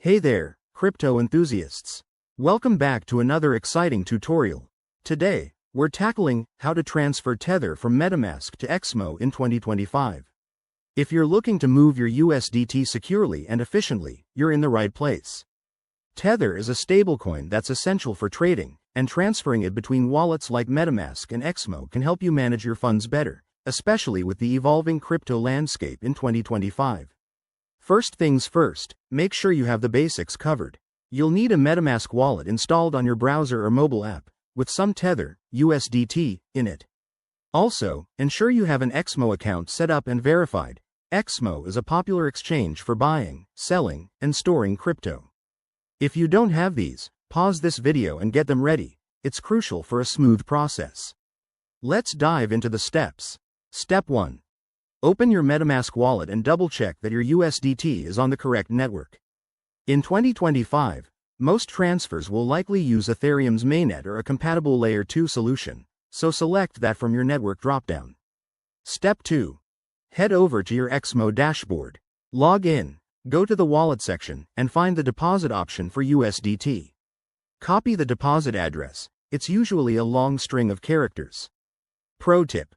Hey there, crypto enthusiasts. Welcome back to another exciting tutorial. Today, we're tackling how to transfer Tether from MetaMask to XMO in 2025. If you're looking to move your USDT securely and efficiently, you're in the right place. Tether is a stablecoin that's essential for trading, and transferring it between wallets like MetaMask and XMO can help you manage your funds better, especially with the evolving crypto landscape in 2025. First things first, make sure you have the basics covered. You'll need a MetaMask wallet installed on your browser or mobile app, with some Tether, USDT, in it. Also, ensure you have an XMO account set up and verified. XMO is a popular exchange for buying, selling, and storing crypto. If you don't have these, pause this video and get them ready. It's crucial for a smooth process. Let's dive into the steps. Step 1. Open your MetaMask wallet and double-check that your USDT is on the correct network. In 2025, most transfers will likely use Ethereum's mainnet or a compatible Layer 2 solution, so select that from your network dropdown. Step 2. Head over to your XMO dashboard. Log in, go to the wallet section, and find the deposit option for USDT. Copy the deposit address. It's usually a long string of characters. Pro tip.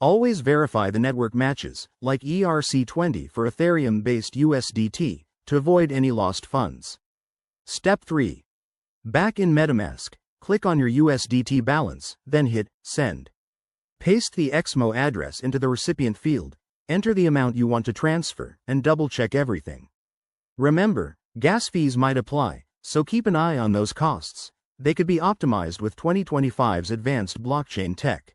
Always verify the network matches, like ERC20 for Ethereum-based USDT, to avoid any lost funds. Step 3. Back in MetaMask, click on your USDT balance, then hit Send. Paste the XMO address into the recipient field, enter the amount you want to transfer, and double-check everything. Remember, gas fees might apply, so keep an eye on those costs. They could be optimized with 2025's advanced blockchain tech.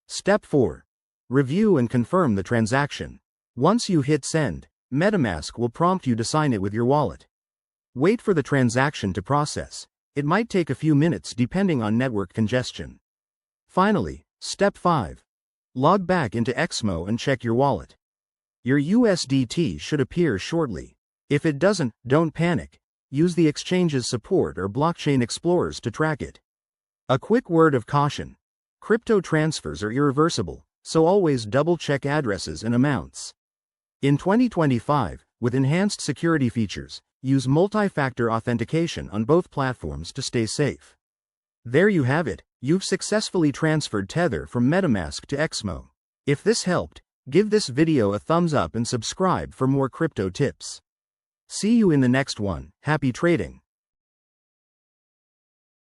Step 4. Review and confirm the transaction. Once you hit Send, MetaMask will prompt you to sign it with your wallet. Wait for the transaction to process. It might take a few minutes depending on network congestion. Finally, Step 5. Log back into XMO and check your wallet. Your USDT should appear shortly. If it doesn't, don't panic. Use the exchange's support or blockchain explorers to track it. A quick word of caution. Crypto transfers are irreversible, so always double-check addresses and amounts. In 2025, with enhanced security features, use multi-factor authentication on both platforms to stay safe. There you have it, you've successfully transferred Tether from MetaMask to XMO. If this helped, give this video a thumbs up and subscribe for more crypto tips. See you in the next one. Happy trading!